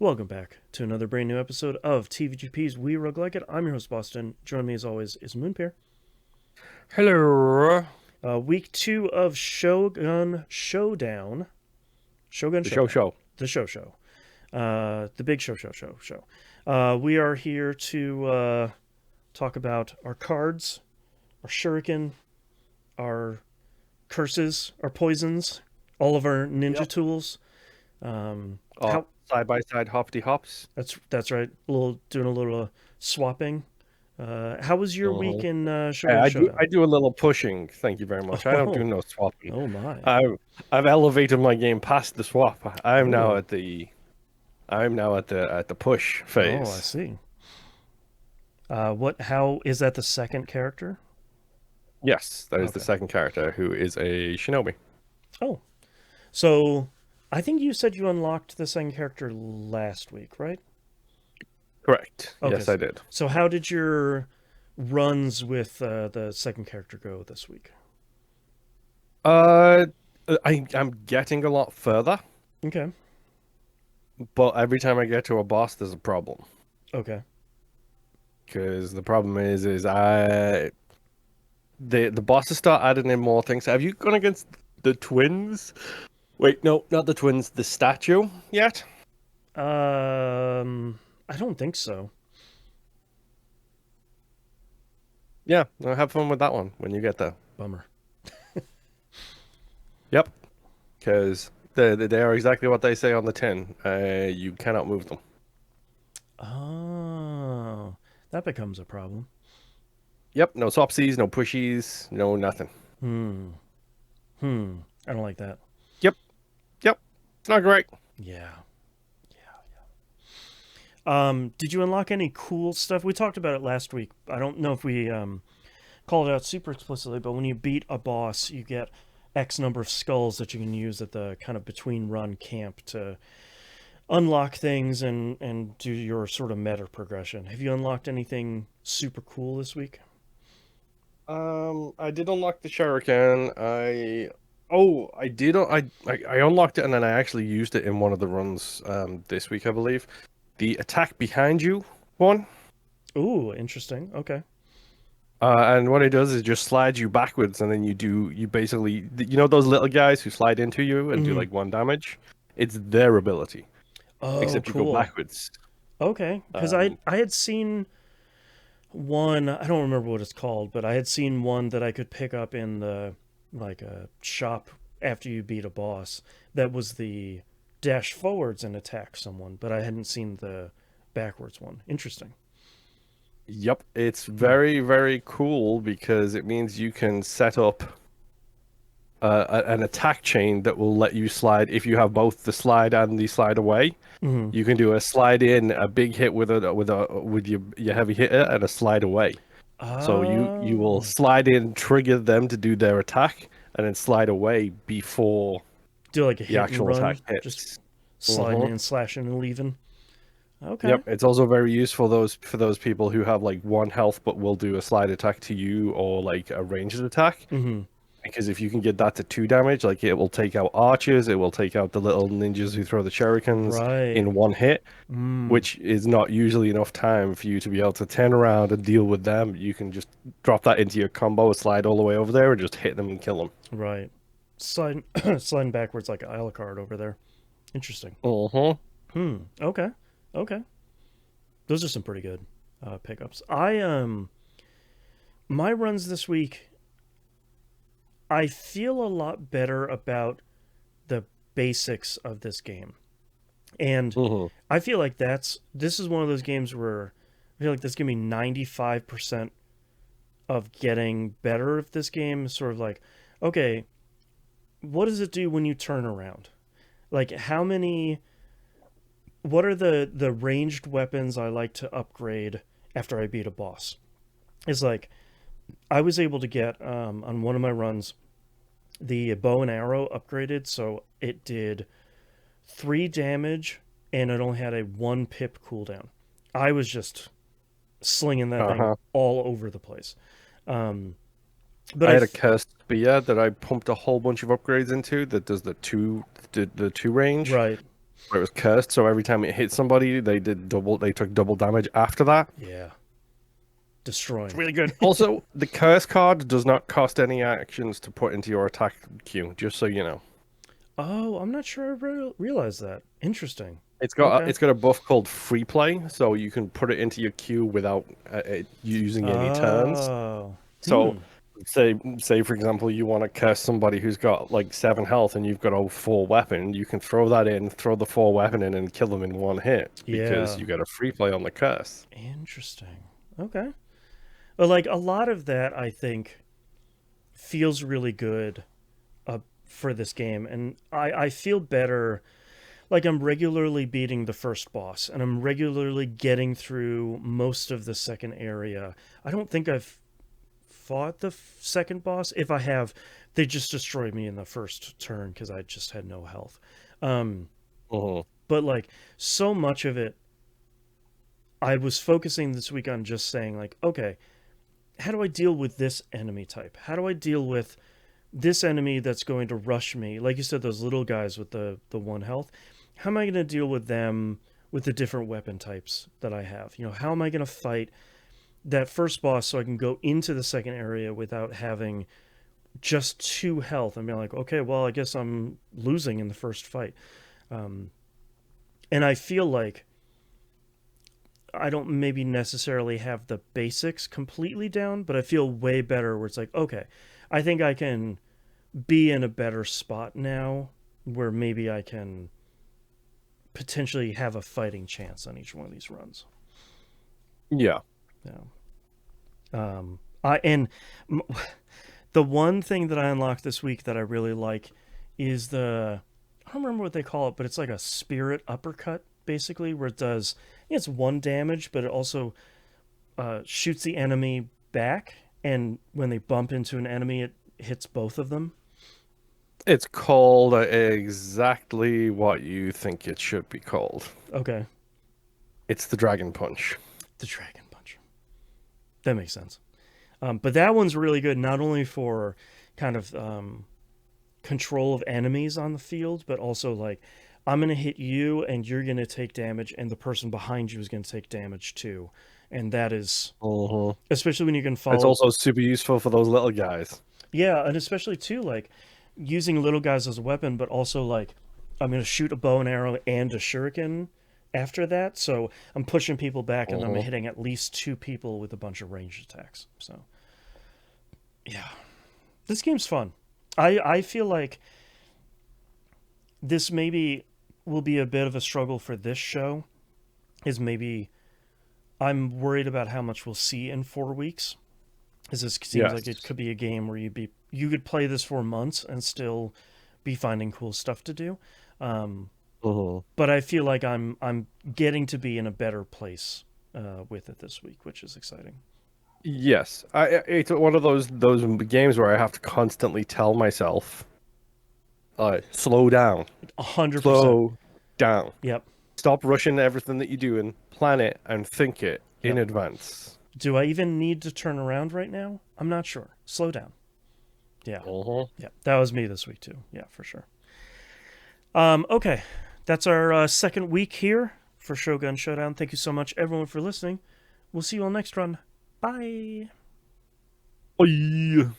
Welcome back to another brand new episode of TVGP's We Roguelike It. I'm your host, Boston. Joining me as always is Moonpair. Hello. Week 2 of Shogun Showdown. Shogun The Showdown. show. The show. The big show. We are here to talk about our cards, our shuriken, our curses, our poisons, all of our ninja tools. How Side by side hoppity hops. That's right. Doing a little swapping. How was your week Mhm. in Hey, Shogun Showdown? I do a little pushing. Thank you very much. I don't do Oh, no swapping. oh my. I've elevated my game past the swap. Oh, I'm now at the push oh, I phase. see. How is that the second character? Yes, that is the Okay. second character who is a shinobi. Oh, so I think you said you unlocked the second character last week, right? Correct. Okay. Yes, I did. So how did your runs with the second character go this week? Uh, I'm getting a lot further, Okay. but every time I get to a boss, there's a problem. Okay. Because the problem is the bosses start adding in more things. Have you gone against the twins? Wait, no, not the twins. The statue yet? I don't think so. Yeah, no, have fun with that one when you get there. Bummer. Yep, because they are exactly what they say on the tin. You cannot move them. Oh, that becomes a problem. Yep, no swapsies, no pushies, no nothing. Hmm. Hmm. I don't like that. Yep, yep, it's not great. Yeah. Did you unlock any cool stuff? We talked about it last week. I don't know if we called it out super explicitly, but when you beat a boss, you get X number of skulls that you can use at the kind of between run camp to unlock things and do your sort of meta progression. Have you unlocked anything super cool this week? I did unlock the shuriken. I did. I unlocked it and then I actually used it in one of the runs this week, I believe. The attack behind you one. Ooh, interesting. Okay. And what it does is just slides you backwards, and then you basically, those little guys who slide into you and do Hmm. like one damage. It's their ability, Oh, except you go cool. backwards. Okay, because I Um, I had seen one. I don't remember what it's called, but I had seen one that I could pick up in the like a shop after you beat a boss. That was the dash forwards and attack someone, but I hadn't seen the backwards one. Interesting. yep, it's Hmm. very very cool because it means you can set up an attack chain that will let you slide if you have both the slide and the slide away. Hmm. You can do a slide in, a big hit with your heavy hitter, and a slide away. So you will Oh, slide in, trigger them to do their attack, and then slide away before do like a the hit and actual attack run, just hits. sliding Hmm. in, slashing, and leaving. Okay. Yep, it's also very useful for those people who have like one health but will do a slide attack to you or like a ranged attack. Hmm. Because if you can get that to 2 damage, like it will take out archers, it will take out the little ninjas who throw the shurikens Right. in one hit, Mm. which is not usually enough time for you to be able to turn around and deal with them. You can just drop that into your combo, slide all the way over there, and just hit them and kill them. Right. Sliding sliding backwards like Alucard over there. Interesting. Uh-huh. Hmm. Okay. Okay. Those are some pretty good pickups. I my runs this week, I feel a lot better about the basics of this game. And Hmm. I feel like this is one of those games where I feel like this give me 95% of getting better at this game. Sort of like, okay, what does it do when you turn around? Like what are the ranged weapons I like to upgrade after I beat a boss? Is like I was able to get on one of my runs the bow and arrow upgraded, so it did 3 damage and it only had a 1 pip cooldown. I was just slinging that thing Uh-huh. all over the place. Um, but I had a cursed spear that I pumped a whole bunch of upgrades into that does the two range. right. where it was cursed, so every time it hit somebody, they took double damage after that. Yeah. It's Destroying. really good. Also, the curse card does not cost any actions to put into your attack queue, just so you know. Oh, I'm not sure I realized that. Interesting. It's got Okay. it's got a buff called free play, so you can put it into your queue without it using any turns. Oh. So, Hmm. say for example, you want to curse somebody who's got like 7 health and you've got a 4 weapon, you can throw that in, throw the 4 weapon in, and kill them in one hit because Yeah. you got a free play on the curse. Interesting. Okay. But like a lot of that, I think, feels really good for this game, and I feel better. Like I'm regularly beating the first boss, and I'm regularly getting through most of the second area. I don't think I've fought the second boss. If I have, they just destroyed me in the first turn because I just had no health. Um, Mhm. but like so much of it, I was focusing this week on just saying like, okay, how do I deal with this enemy type? How do I deal with this enemy that's going to rush me? Like you said, those little guys with the 1 health. How am I going to deal with them with the different weapon types that I have? You know, how am I going to fight that first boss so I can go into the second area without having just 2 health and be like, okay, well, I guess I'm losing in the first fight. Um, and I feel like I don't maybe necessarily have the basics completely down, but I feel way better where it's like, okay, I think I can be in a better spot now where maybe I can potentially have a fighting chance on each one of these runs. Yeah. Yeah. I and the one thing that I unlocked this week that I really like is I don't remember what they call it, but it's like a spirit uppercut basically, where it does it's 1 damage, but it also shoots the enemy back, and when they bump into an enemy, it hits both of them. It's called exactly what you think it should be called. Okay, It's the Dragon Punch. the Dragon Punch. That makes sense. But that one's really good, not only for kind of control of enemies on the field, but also like I'm gonna hit you and you're gonna take damage, and the person behind you is gonna take damage too, and that is Mhm. especially when you can It's follow. also super useful for those little guys. Yeah, and especially too like using little guys as a weapon, but also like I'm gonna shoot a bow and arrow and a shuriken after that, so I'm pushing people back and I'm Mhm. hitting at least 2 people with a bunch of ranged attacks. So yeah, this game's fun. I feel like this maybe will be a bit of a struggle for this show. Is maybe I'm worried about how much we'll see in 4 weeks. As this seems like it Yes. could be a game where you could play this for months and still be finding cool stuff to do. Um, Mhm. but I feel like I'm getting to be in a better place with it this week, which is exciting. Yes. It's one of those games where I have to constantly tell myself, slow down, 100%. slow down. Yep. Stop rushing everything that you're doing. Plan it and think it in Yep. advance. Do I even need to turn around right now? I'm not sure. Slow down. Yeah. Mhm. Yeah. That was me this week too. Yeah, for sure. Okay. That's our second week here for Shogun Showdown. Thank you so much, everyone, for listening. We'll see you all next run. Bye. Bye.